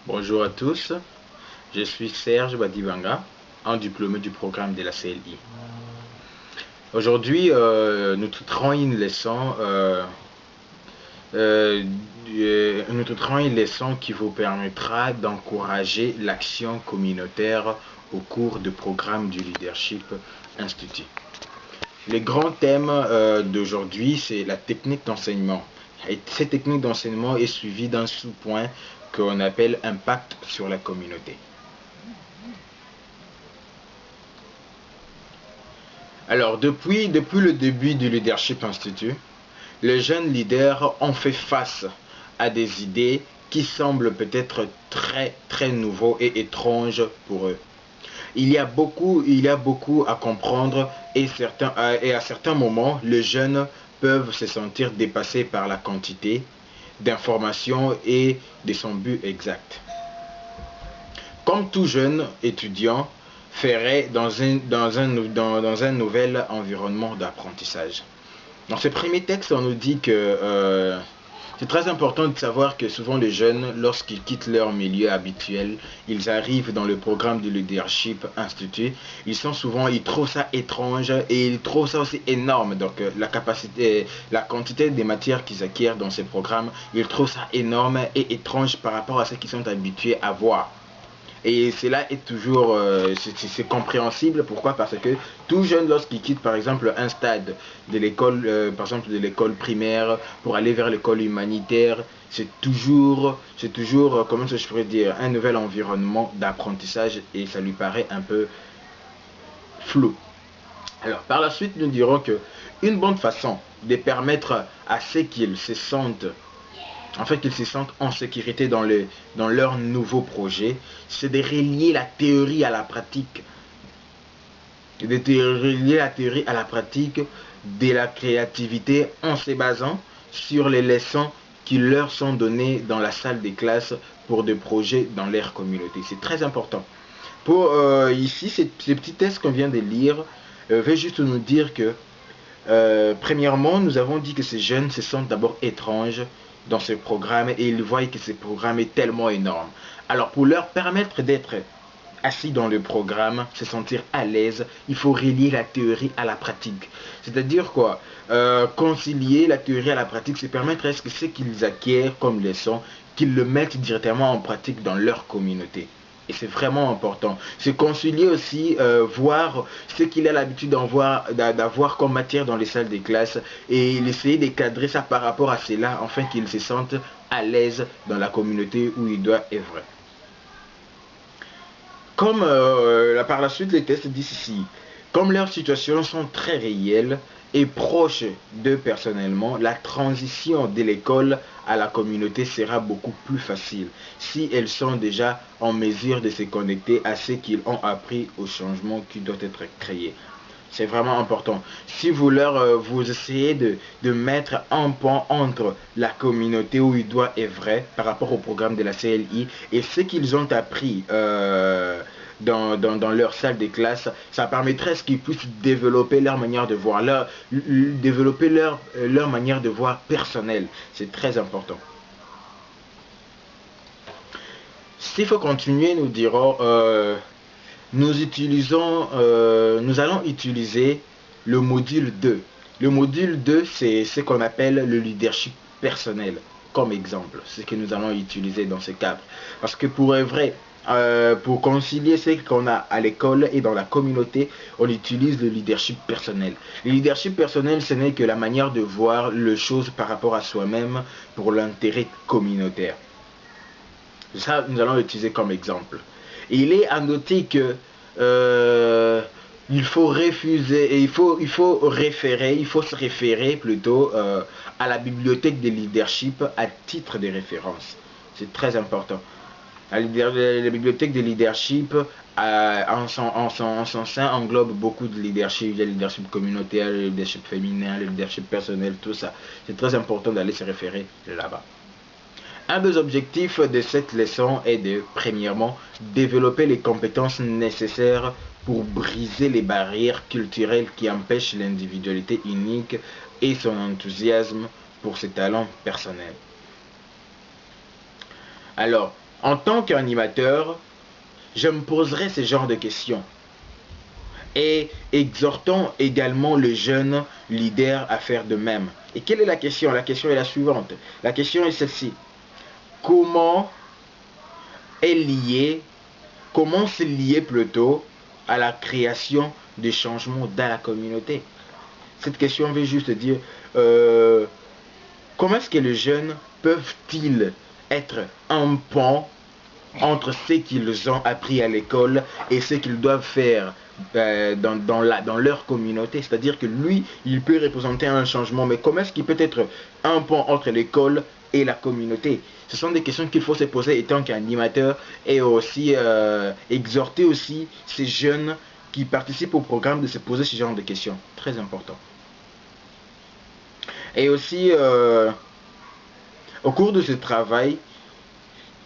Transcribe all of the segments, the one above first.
Bonjour à tous, je suis Serge Badibanga, un diplômé du programme de la CLI. Aujourd'hui, nous traiterons une leçon, euh, qui vous permettra d'encourager l'action communautaire au cours du programme du Leadership Institute. Le grand thème d'aujourd'hui, c'est la technique d'enseignement. Et cette technique d'enseignement est suivie d'un sous-point qu'on appelle impact sur la communauté. Alors, depuis le début du Leadership Institute, les jeunes leaders ont fait face à des idées qui semblent peut-être très nouveaux et étranges pour eux. Il y a beaucoup à comprendre et à certains moments, les jeunes peuvent se sentir dépassés par la quantité d'informations et de son but exact. Comme tout jeune étudiant ferait dans un nouvel environnement d'apprentissage. Dans ce premier texte, on nous dit que c'est très important de savoir que souvent les jeunes, lorsqu'ils quittent leur milieu habituel, ils arrivent dans le programme du Leadership Institute, ils trouvent ça étrange et ils trouvent ça aussi énorme. Donc la quantité des matières qu'ils acquièrent dans ces programmes, ils trouvent ça énorme et étrange par rapport à ce qu'ils sont habitués à voir. Et cela est toujours c'est compréhensible. Pourquoi? Parce que tout jeune, lorsqu'il quitte par exemple un stade de l'école, par exemple de l'école primaire pour aller vers l'école humanitaire, c'est toujours comment je pourrais dire, un nouvel environnement d'apprentissage et ça lui paraît un peu flou. Alors par la suite, nous dirons que une bonne façon de permettre à ceux qu'ils se sentent qu'ils se sentent en sécurité dans leur nouveau projet, c'est de relier la théorie à la pratique. De relier la théorie à la pratique de la créativité en se basant sur les leçons qui leur sont données dans la salle des classes pour des projets dans leur communauté. C'est très important. Pour ici, ces petits tests qu'on vient de lire veut juste nous dire que premièrement, nous avons dit que ces jeunes se sentent d'abord étranges dans ce programme et ils voient que ce programme est tellement énorme. Alors pour leur permettre d'être assis dans le programme, se sentir à l'aise, il faut relier la théorie à la pratique. C'est-à-dire quoi? Concilier la théorie à la pratique, c'est permettre à ce que ce qu'ils acquièrent comme leçon, qu'ils le mettent directement en pratique dans leur communauté. Et c'est vraiment important. C'est concilier aussi, voir ce qu'il a l'habitude d'avoir comme matière dans les salles des classes et essayer de cadrer ça par rapport à cela, afin qu'ils se sentent à l'aise dans la communauté où il doit œuvrer. Comme par la suite les tests disent ici, comme leurs situations sont très réelles et proches d'eux personnellement, la transition de l'école à la communauté sera beaucoup plus facile si elles sont déjà en mesure de se connecter à ce qu'ils ont appris au changement qui doit être créé. C'est vraiment important. Si vous essayez de mettre un pont entre la communauté où ils doivent œuvrer par rapport au programme de la CLI et ce qu'ils ont appris dans leur salle de classe, ça permettrait à ce qu'ils puissent développer leur manière de voir, développer leur manière de voir personnelle. C'est très important. S'il faut continuer, nous dirons nous allons utiliser le module 2. Le module 2, c'est ce qu'on appelle le leadership personnel, comme exemple. C'est ce que nous allons utiliser dans ce cadre. Parce que pour vrai, pour concilier ce qu'on a à l'école et dans la communauté, on utilise le leadership personnel. Le leadership personnel, ce n'est que la manière de voir les choses par rapport à soi-même pour l'intérêt communautaire. Ça, nous allons l'utiliser comme exemple. Et il est à noter que il faut refuser et il faut se référer plutôt à la bibliothèque de leadership à titre de référence. C'est très important. La bibliothèque de leadership en son sein englobe beaucoup de leadership, le leadership communautaire, le leadership féminin, le leadership personnel, tout ça. C'est très important d'aller se référer là-bas. Un des objectifs de cette leçon est de, premièrement, développer les compétences nécessaires pour briser les barrières culturelles qui empêchent l'individualité unique et son enthousiasme pour ses talents personnels. Alors, En tant qu'animateur, je me poserai ce genre de questions et exhortons également le jeune leader à faire de même. Et quelle est la question? La question est la suivante. La question est celle-ci. Comment est lié, comment c'est lié plutôt à la création des changements dans la communauté? Cette question veut juste dire comment est-ce que les jeunes peuvent-ils être un pont entre ce qu'ils ont appris à l'école et ce qu'ils doivent faire dans leur communauté. C'est-à-dire que lui, il peut représenter un changement, mais comment est-ce qu'il peut être un pont entre l'école et la communauté? Ce sont des questions qu'il faut se poser étant qu'animateur et aussi exhorter aussi ces jeunes qui participent au programme de se poser ce genre de questions. Très important. Et aussi, au cours de ce travail,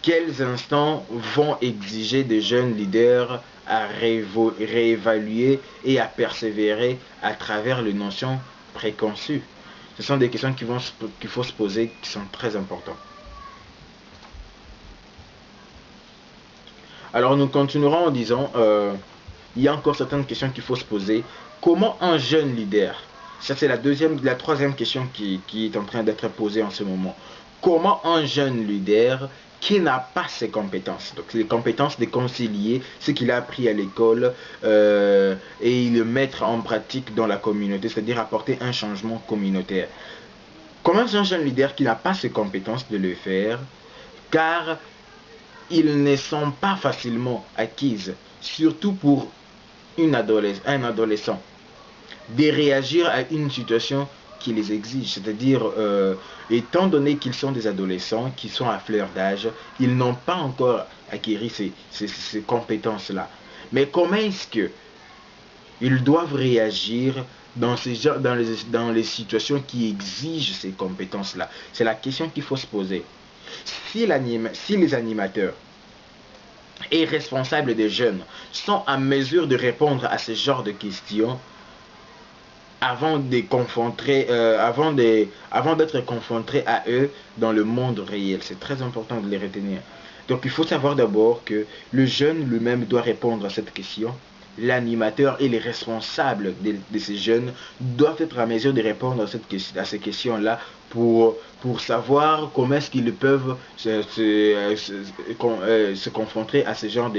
quels instants vont exiger des jeunes leaders à réévaluer et à persévérer à travers les notions préconçues? Ce sont des questions qu'il faut se poser, qui sont très importantes. Alors nous continuerons en disant, il y a encore certaines questions qu'il faut se poser. Comment un jeune leader, ça c'est la troisième question qui est en train d'être posée en ce moment. Comment un jeune leader qui n'a pas ces compétences, donc les compétences de concilier ce qu'il a appris à l'école et le mettre en pratique dans la communauté, c'est-à-dire apporter un changement communautaire. Comment un jeune leader qui n'a pas ces compétences de le faire, car ils ne sont pas facilement acquises, surtout pour un adolescent, de réagir à une situation qui les exige, c'est-à-dire étant donné qu'ils sont des adolescents, qui sont à fleur d'âge, ils n'ont pas encore acquis ces compétences-là. Mais comment est-ce que ils doivent réagir dans les situations qui exigent ces compétences-là? C'est la question qu'il faut se poser. Si les animateurs et responsables des jeunes sont en mesure de répondre à ce genre de questions, avant d'être confrontés à eux dans le monde réel. C'est très important de les retenir. Donc il faut savoir d'abord que le jeune lui-même doit répondre à cette question. L'animateur et les responsables de ces jeunes doivent être à mesure de répondre à ces questions-là pour savoir comment est-ce qu'ils peuvent se confronter à ce genre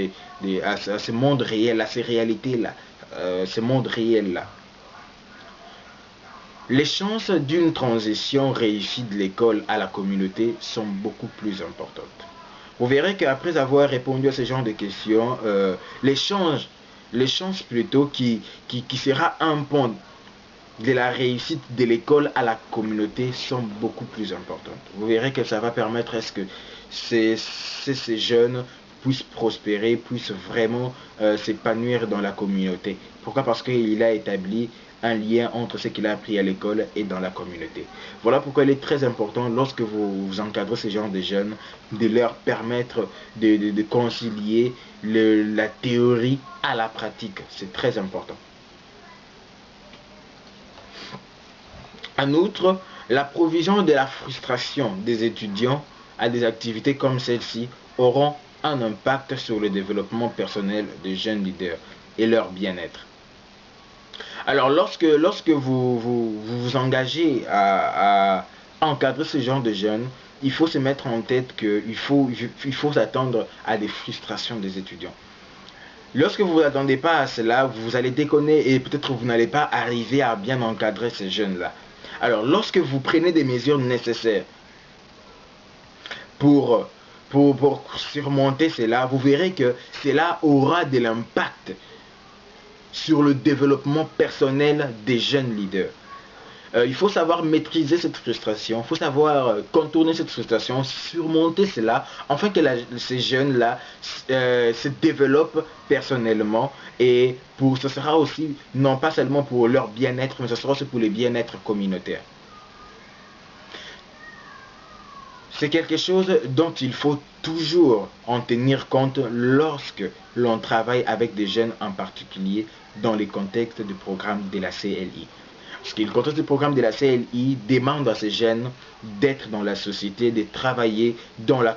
à ce monde réel, à ces réalités-là, ce monde réel-là. Les chances d'une transition réussie de l'école à la communauté sont beaucoup plus importantes. Vous verrez qu'après avoir répondu à ce genre de questions, les chances plutôt qui sera un pont de la réussite de l'école à la communauté sont beaucoup plus importantes. Vous verrez que ça va permettre à ce que ces jeunes puissent prospérer, puissent vraiment s'épanouir dans la communauté. Pourquoi? Parce qu'il a établi un lien entre ce qu'il a appris à l'école et dans la communauté. Voilà pourquoi il est très important, lorsque vous encadrez ces gens de jeunes, de leur permettre de concilier la théorie à la pratique. C'est très important. En outre, la provision de la frustration des étudiants à des activités comme celle-ci auront un impact sur le développement personnel des jeunes leaders et leur bien-être. Alors, lorsque vous engagez à encadrer ce genre de jeunes, il faut se mettre en tête qu'il faut s'attendre à des frustrations des étudiants. Lorsque vous ne vous attendez pas à cela, vous allez déconner et peut-être vous n'allez pas arriver à bien encadrer ces jeunes-là. Alors, lorsque vous prenez des mesures nécessaires pour surmonter cela, vous verrez que cela aura de l'impact sur le développement personnel des jeunes leaders. Il faut savoir maîtriser cette frustration, il faut savoir contourner cette frustration, surmonter cela, afin que ces jeunes-là se développent personnellement et ce sera aussi, non pas seulement pour leur bien-être, mais ce sera aussi pour le bien-être communautaire. C'est quelque chose dont il faut toujours en tenir compte lorsque l'on travaille avec des jeunes en particulier dans les contextes du programme de la CLI. Parce que le contexte du programme de la CLI demande à ces jeunes d'être dans la société, de travailler dans la